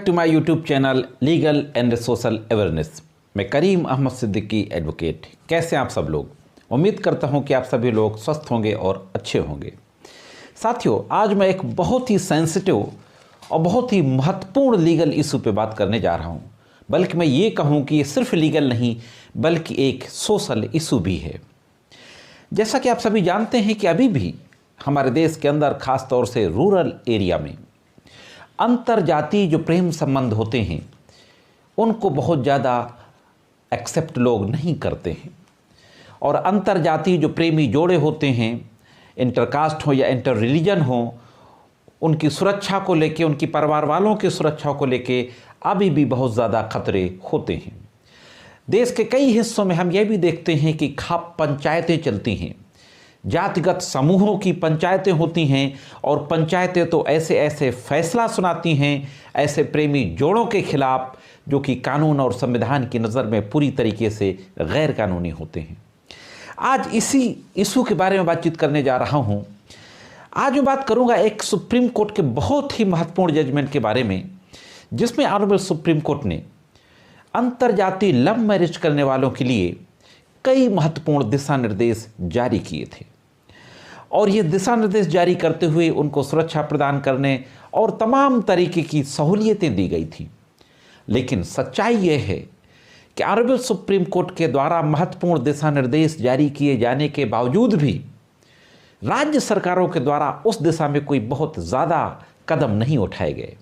To my YouTube channel legal and social awareness. मैं Karim Ahmad Siddiqui advocate. कैसे हैं आप सब लोग? उम्मीद करता हूं कि आप सभी लोग स्वस्थ होंगे और अच्छे होंगे। साथियों, आज मैं एक बहुत ही सेंसिटिव और बहुत ही महत्वपूर्ण लीगल इशू पे बात करने जा रहा हूं। बल्कि मैं ये कहूं कि ये सिर्फ लीगल नहीं बल्कि एक सोशल इशू भी है। जैसा कि आप सभी जानते हैं कि अभी भी हमारे देश के अंदर खास तौर से रूरल एरिया में अंतरजातीय जो प्रेम संबंध होते हैं उनको बहुत ज़्यादा एक्सेप्ट लोग नहीं करते हैं। और अंतरजातीय जो प्रेमी जोड़े होते हैं, इंटरकास्ट हो या इंटर रिलीजन हो, उनकी सुरक्षा को लेके, उनकी परिवार वालों की सुरक्षा को लेके अभी भी बहुत ज़्यादा खतरे होते हैं। देश के कई हिस्सों में हम ये भी देखते हैं कि खाप पंचायतें चलती हैं, जातिगत समूहों की पंचायतें होती हैं और पंचायतें तो ऐसे ऐसे फैसला सुनाती हैं ऐसे प्रेमी जोड़ों के खिलाफ जो कि कानून और संविधान की नज़र में पूरी तरीके से गैर कानूनी होते हैं। आज इसी इशू के बारे में बातचीत करने जा रहा हूं। आज मैं बात करूंगा एक सुप्रीम कोर्ट के बहुत ही महत्वपूर्ण जजमेंट के बारे में, जिसमें ऑनरेबल सुप्रीम कोर्ट ने अंतरजातीय लव मैरिज करने वालों के लिए कई महत्वपूर्ण दिशा निर्देश जारी किए थे। और ये दिशा निर्देश जारी करते हुए उनको सुरक्षा प्रदान करने और तमाम तरीके की सहूलियतें दी गई थी। लेकिन सच्चाई ये है कि ऑनरेबल सुप्रीम कोर्ट के द्वारा महत्वपूर्ण दिशा निर्देश जारी किए जाने के बावजूद भी राज्य सरकारों के द्वारा उस दिशा में कोई बहुत ज़्यादा कदम नहीं उठाए गए।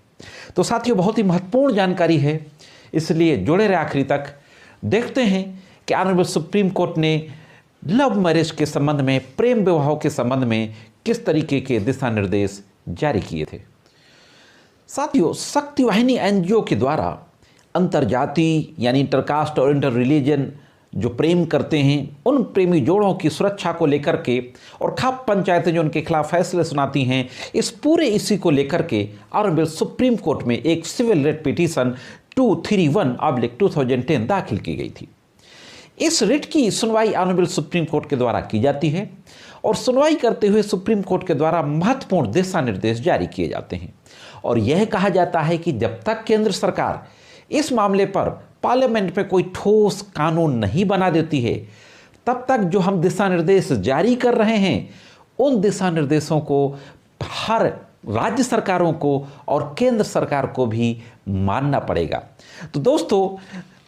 तो साथियों, बहुत ही महत्वपूर्ण जानकारी है, इसलिए जुड़े रहे आखिरी तक। देखते हैं कि ऑनरेबल सुप्रीम कोर्ट ने लव मैरिज के संबंध में, प्रेम विवाहों के संबंध में किस तरीके के दिशा निर्देश जारी किए थे। साथियों, शक्ति वाहिनी एनजीओ के द्वारा अंतरजातीय यानी इंटरकास्ट और इंटर रिलीजन जो प्रेम करते हैं उन प्रेमी जोड़ों की सुरक्षा को लेकर के और खाप पंचायतें जो उनके खिलाफ फैसले सुनाती हैं, इस पूरे इसी को लेकर के ऑनरेबल सुप्रीम कोर्ट में एक सिविल रिट पिटीशन 231/2010 दाखिल की गई थी। इस रिट की सुनवाई ऑनरेबल सुप्रीम कोर्ट के द्वारा की जाती है और सुनवाई करते हुए सुप्रीम कोर्ट के द्वारा महत्वपूर्ण दिशा निर्देश जारी किए जाते हैं। और यह कहा जाता है कि जब तक केंद्र सरकार इस मामले पर पार्लियामेंट में कोई ठोस कानून नहीं बना देती है, तब तक जो हम दिशा निर्देश जारी कर रहे हैं उन दिशा निर्देशों को हर राज्य सरकारों को और केंद्र सरकार को भी मानना पड़ेगा। तो दोस्तों,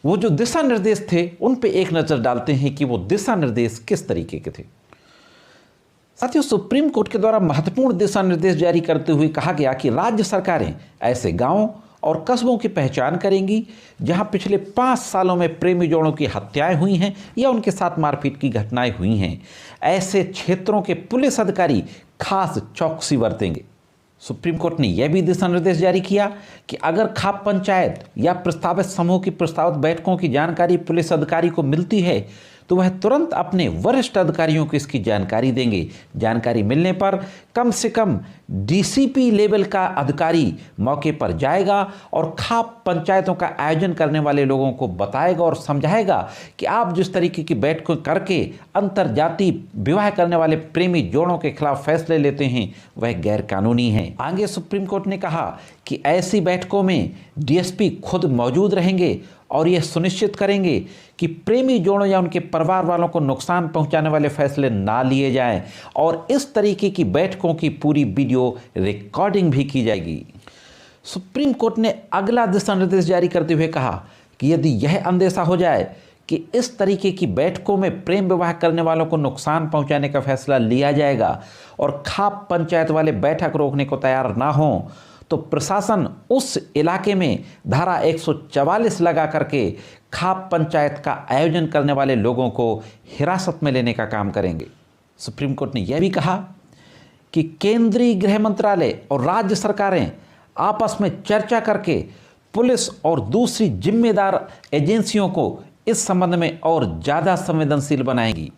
वो जो दिशा निर्देश थे उन पे एक नज़र डालते हैं कि वो दिशा निर्देश किस तरीके के थे। साथियों, सुप्रीम कोर्ट के द्वारा महत्वपूर्ण दिशा निर्देश जारी करते हुए कहा गया कि राज्य सरकारें ऐसे गांवों और कस्बों की पहचान करेंगी जहां पिछले 5 सालों में प्रेमी जोड़ों की हत्याएं हुई हैं या उनके साथ मारपीट की घटनाएं हुई हैं। ऐसे क्षेत्रों के पुलिस अधिकारी खास चौकसी बरतेंगे। सुप्रीम कोर्ट ने यह भी दिशा निर्देश जारी किया कि अगर खाप पंचायत या प्रस्तावित समूह की प्रस्तावित बैठकों की जानकारी पुलिस अधिकारी को मिलती है तो वह तुरंत अपने वरिष्ठ अधिकारियों को इसकी जानकारी देंगे। जानकारी मिलने पर कम से कम डीसीपी लेवल का अधिकारी मौके पर जाएगा और खाप पंचायतों का आयोजन करने वाले लोगों को बताएगा और समझाएगा कि आप जिस तरीके की बैठकों करके अंतरजातीय विवाह करने वाले प्रेमी जोड़ों के खिलाफ फैसले लेते हैं वह गैर कानूनी है। आगे सुप्रीम कोर्ट ने कहा कि ऐसी बैठकों में डीएसपी खुद मौजूद रहेंगे और यह सुनिश्चित करेंगे कि प्रेमी जोड़ों या उनके परिवार वालों को नुकसान पहुंचाने वाले फैसले ना लिए जाएं और इस तरीके की बैठकों की पूरी वीडियो रिकॉर्डिंग भी की जाएगी। सुप्रीम कोर्ट ने अगला दिशा निर्देश जारी करते हुए कहा कि यदि यह अंदेशा हो जाए कि इस तरीके की बैठकों में प्रेम विवाह करने वालों को नुकसान पहुंचाने का फैसला लिया जाएगा और खाप पंचायत वाले बैठक रोकने को तैयार ना हों तो प्रशासन उस इलाके में धारा 144 लगा करके खाप पंचायत का आयोजन करने वाले लोगों को हिरासत में लेने का काम करेंगे। सुप्रीम कोर्ट ने यह भी कहा कि केंद्रीय गृह मंत्रालय और राज्य सरकारें आपस में चर्चा करके पुलिस और दूसरी जिम्मेदार एजेंसियों को इस संबंध में और ज़्यादा संवेदनशील बनाएंगी।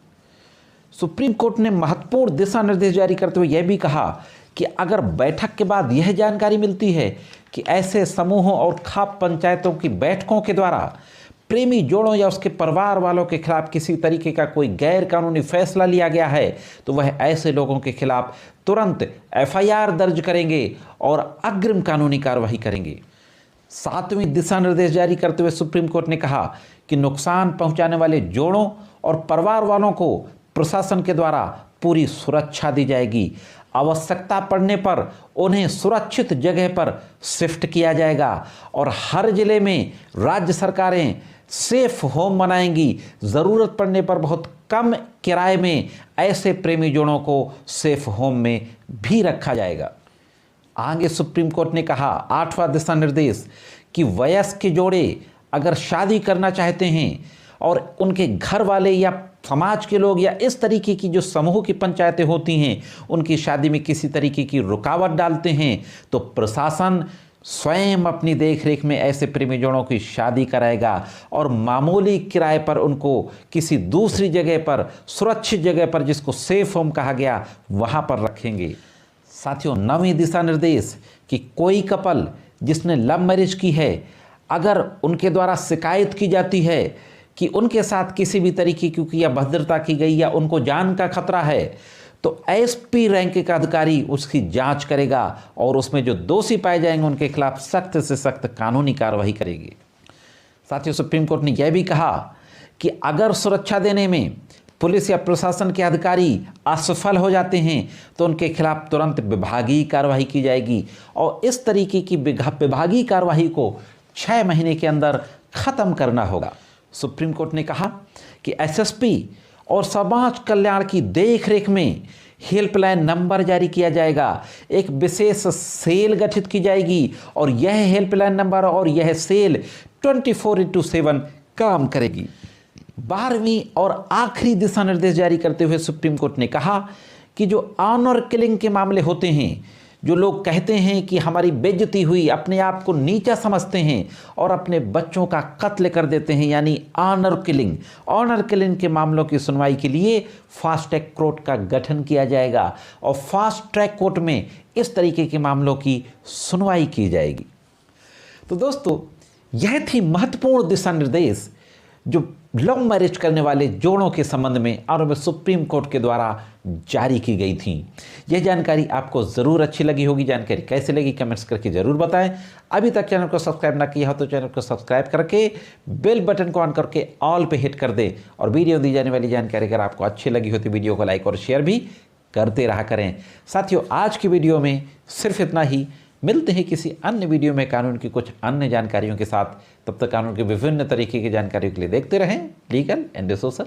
सुप्रीम कोर्ट ने महत्वपूर्ण दिशा निर्देश जारी करते हुए यह भी कहा कि अगर बैठक के बाद यह जानकारी मिलती है कि ऐसे समूहों और खाप पंचायतों की बैठकों के द्वारा प्रेमी जोड़ों या उसके परिवार वालों के खिलाफ किसी तरीके का कोई गैर कानूनी फैसला लिया गया है तो वह ऐसे लोगों के खिलाफ तुरंत एफआईआर दर्ज करेंगे और अग्रिम कानूनी कार्रवाई करेंगे। 7वीं दिशा निर्देश जारी करते हुए सुप्रीम कोर्ट ने कहा कि नुकसान पहुंचाने वाले जोड़ों और परिवार वालों को प्रशासन के द्वारा पूरी सुरक्षा दी जाएगी। आवश्यकता पड़ने पर उन्हें सुरक्षित जगह पर शिफ्ट किया जाएगा और हर जिले में राज्य सरकारें सेफ होम बनाएंगी। ज़रूरत पड़ने पर बहुत कम किराए में ऐसे प्रेमी जोड़ों को सेफ होम में भी रखा जाएगा। आगे सुप्रीम कोर्ट ने कहा 8वां दिशा निर्देश कि वयस्क जोड़े अगर शादी करना चाहते हैं और उनके घर वाले या समाज के लोग या इस तरीके की जो समूह की पंचायतें होती हैं उनकी शादी में किसी तरीके की रुकावट डालते हैं तो प्रशासन स्वयं अपनी देखरेख में ऐसे प्रेमी जोड़ों की शादी कराएगा और मामूली किराए पर उनको किसी दूसरी जगह पर, सुरक्षित जगह पर, जिसको सेफ होम कहा गया, वहाँ पर रखेंगे। साथियों, 9वीं दिशा निर्देश कि कोई कपल जिसने लव मैरिज की है, अगर उनके द्वारा शिकायत की जाती है कि उनके साथ किसी भी तरीके की अभद्रता की गई या उनको जान का खतरा है, तो एसपी रैंक का अधिकारी उसकी जांच करेगा और उसमें जो दोषी पाए जाएंगे उनके खिलाफ सख्त से सख्त कानूनी कार्रवाई करेगी। साथियों, सुप्रीम कोर्ट ने यह भी कहा कि अगर सुरक्षा देने में पुलिस या प्रशासन के अधिकारी असफल हो जाते हैं तो उनके खिलाफ तुरंत विभागीय कार्रवाई की जाएगी और इस तरीके की विभागीय कार्रवाई को 6 महीने के अंदर खत्म करना होगा। सुप्रीम कोर्ट ने कहा कि एसएसपी और समाज कल्याण की देखरेख में हेल्पलाइन नंबर जारी किया जाएगा। एक विशेष सेल गठित की जाएगी और यह हेल्पलाइन नंबर और यह सेल 24/7 काम करेगी। 12वीं और आखिरी दिशा निर्देश जारी करते हुए सुप्रीम कोर्ट ने कहा कि जो ऑनर किलिंग के मामले होते हैं, जो लोग कहते हैं कि हमारी बेइज्जती हुई, अपने आप को नीचा समझते हैं और अपने बच्चों का कत्ल कर देते हैं, यानी ऑनर किलिंग के मामलों की सुनवाई के लिए फास्ट ट्रैक कोर्ट का गठन किया जाएगा और फास्ट ट्रैक कोर्ट में इस तरीके के मामलों की सुनवाई की जाएगी। तो दोस्तों, यह थी महत्वपूर्ण दिशा निर्देश जो लव मैरिज करने वाले जोड़ों के संबंध में और सुप्रीम कोर्ट के द्वारा जारी की गई थी। यह जानकारी आपको ज़रूर अच्छी लगी होगी। जानकारी कैसे लगी कमेंट्स करके ज़रूर बताएं। अभी तक चैनल को सब्सक्राइब ना किया हो तो चैनल को सब्सक्राइब करके बेल बटन को ऑन करके ऑल पे हिट कर दे और वीडियो दी जाने वाली जानकारी अगर आपको अच्छी लगी हो तो वीडियो को लाइक और शेयर भी करते रहा करें। साथियों, आज की वीडियो में सिर्फ इतना ही। मिलते हैं किसी अन्य वीडियो में कानून की कुछ अन्य जानकारियों के साथ। तब तक कानून के विभिन्न तरीके की जानकारियों के लिए देखते रहें लीगल एंड सोशल।